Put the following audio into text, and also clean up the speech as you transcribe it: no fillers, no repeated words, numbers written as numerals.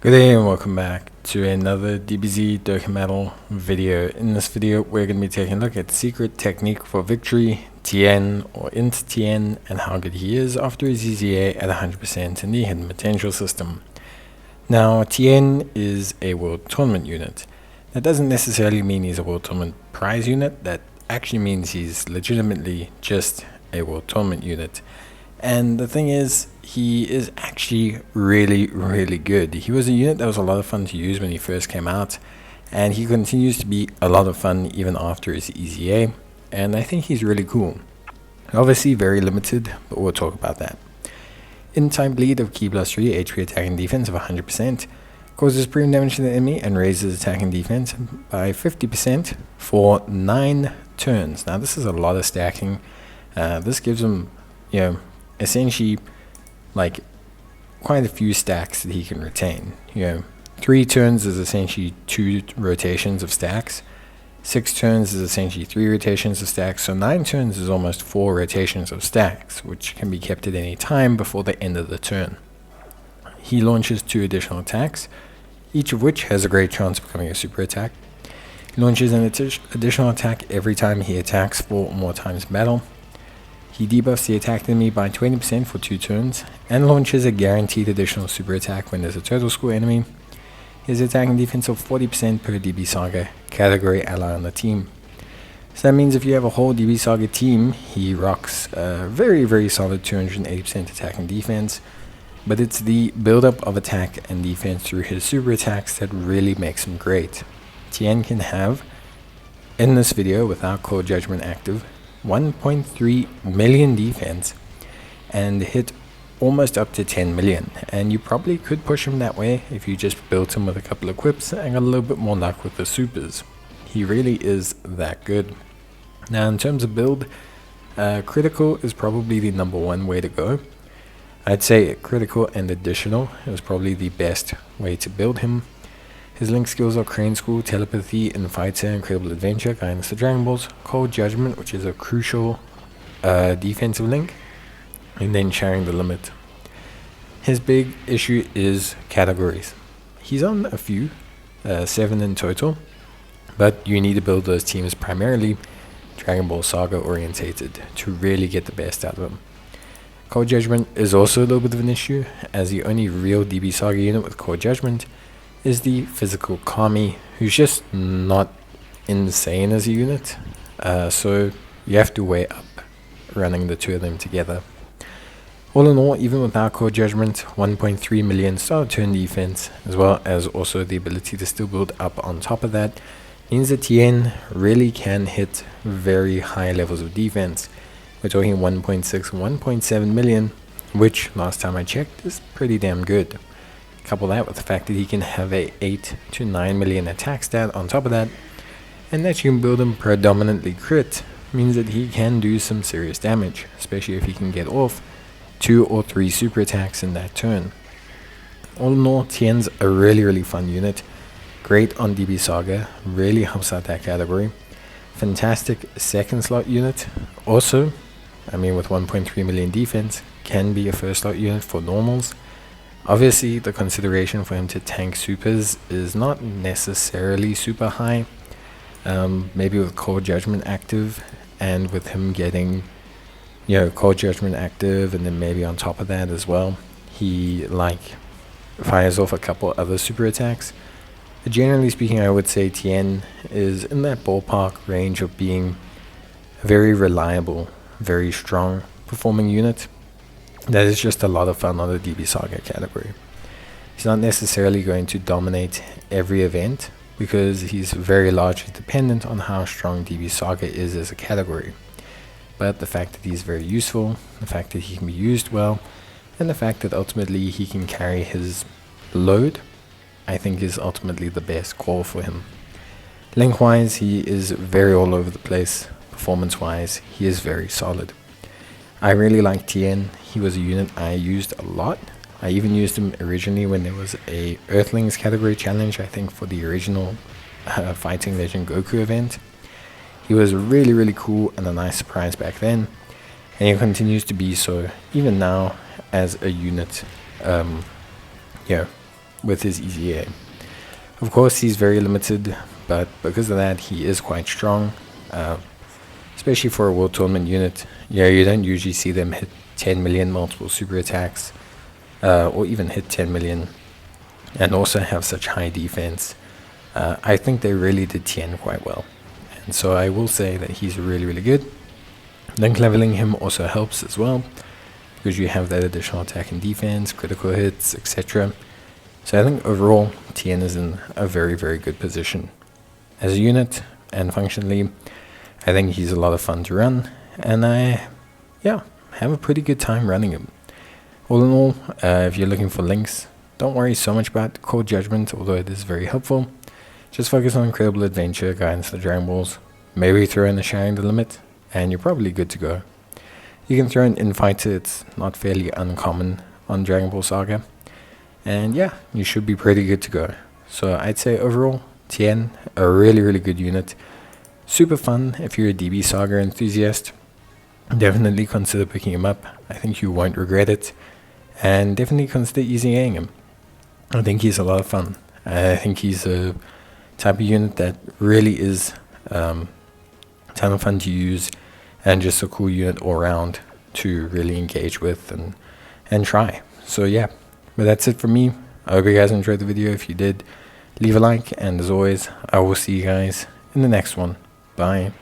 Good day and welcome back to another DBZ Dokkan video. In this video, we're going to be taking a look at Secret Technique for Victory, Tien or INT Tien, and how good he is after his EZA at 100% in the Hidden Potential system. Now, Tien is a World Tournament unit. That doesn't necessarily mean he's a World Tournament prize unit. That actually means he's legitimately just a World Tournament unit. And the thing is, he is actually really good. He was a unit that was a lot of fun to use when he first came out, and he continues to be a lot of fun even after his EZA, and I think he's really cool. Obviously very limited, but we'll talk about that. In type bleed of Ki +3, HP attack and defense of 100%, causes premium damage to the enemy and raises attack and defense by 50% for 9 turns. Now this is a lot of stacking. This gives him, essentially like quite a few stacks that he can retain. 3 turns is essentially 2 rotations of stacks. 6 turns is essentially 3 rotations of stacks. So 9 turns is almost 4 rotations of stacks, which can be kept at any time before the end of the turn. He launches 2 additional attacks, each of which has a great chance of becoming a super attack. He launches an additional attack every time he attacks 4 or more times in battle. He debuffs the attacked enemy by 20% for 2 turns, and launches a guaranteed additional super attack when there's a total score enemy. His attack and defense of 40% per DB Saga category ally on the team. So that means if you have a whole DB Saga team, he rocks a very solid 280% attack and defense, but it's the build-up of attack and defense through his super attacks that really makes him great. Tien can have, in this video without Cold Judgment active, 1.3 million defense and hit almost up to 10 million, and you probably could push him that way if you just built him with a couple of quips and got a little bit more luck with the supers. He really is that good. Now in terms of build, critical is probably the #1 way to go. I'd say critical and additional is probably the best way to build him. His link skills are Crane School, Telepathy, Infighter, Incredible Adventure, Guidance to Dragon Balls, Cold Judgment, which is a crucial defensive link, and then Sharing the Limit. His big issue is categories. He's on a few, 7 in total, but you need to build those teams primarily Dragon Ball Saga orientated to really get the best out of them. Cold Judgment is also a little bit of an issue, as the only real DB Saga unit with Cold Judgment is the physical Kami, who's just not insane as a unit, so you have to weigh up running the 2 of them together. All in all, even without Cold Judgment, 1.3 million start turn defense, as well as also the ability to still build up on top of that, means that Tien really can hit very high levels of defense. We're talking 1.6 and 1.7 million, which last time I checked is pretty damn good. Couple that with the fact that he can have a 8 to 9 million attack stat on top of that, and that you can build him predominantly crit, means that he can do some serious damage, especially if he can get off 2 or 3 super attacks in that turn. All in all, Tien's a really fun unit, great on DB Saga, really helps out that category. Fantastic second slot unit, also, with 1.3 million defense, can be a first slot unit for normals. Obviously, the consideration for him to tank supers is not necessarily super high. Maybe with Cold Judgment active, and with him getting, Cold Judgment active, and then maybe on top of that as well, he fires off a couple other super attacks. But generally speaking, I would say Tien is in that ballpark range of being a very reliable, very strong performing unit that is just a lot of fun on the DB Saga category. He's not necessarily going to dominate every event, because he's very largely dependent on how strong DB Saga is as a category. But the fact that he's very useful, the fact that he can be used well, and the fact that ultimately he can carry his load, I think is ultimately the best call for him. Link-wise, he is very all over the place. Performance-wise, he is very solid. I really like Tien. He was a unit I used a lot. I even used him originally when there was a Earthlings category challenge, I think for the original Fighting Legend Goku event. He was really cool and a nice surprise back then, and he continues to be so even now as a unit. with his easy aim. Of course, he's very limited, but because of that, he is quite strong, especially for a World Tournament unit. Yeah, you don't usually see them hit 10 million multiple super attacks, or even hit 10 million, and also have such high defense. I think they really did Tien quite well, and so I will say that he's really, really good. Link leveling him also helps as well, because you have that additional attack and defense, critical hits, etc. So I think overall, Tien is in a very, very good position. As a unit and functionally, I think he's a lot of fun to run, and I have a pretty good time running him. All in all, if you're looking for links, don't worry so much about Core Judgment, although it is very helpful. Just focus on Incredible Adventure, Guidance to the Dragon Balls, maybe throw in the Sharing the Limit, and you're probably good to go. You can throw in Infighter, it's not fairly uncommon on Dragon Ball Saga. And yeah, you should be pretty good to go. So I'd say overall, Tien, a really, really good unit. Super fun if you're a DB Saga enthusiast. Definitely consider picking him up. I think you won't regret it. And definitely consider easying him. I think he's a lot of fun. I think he's a type of unit that really is a ton of fun to use, and just a cool unit all around to really engage with and try. So yeah, but that's it from me. I hope you guys enjoyed the video. If you did, leave a like, and as always, I will see you guys in the next one. Bye.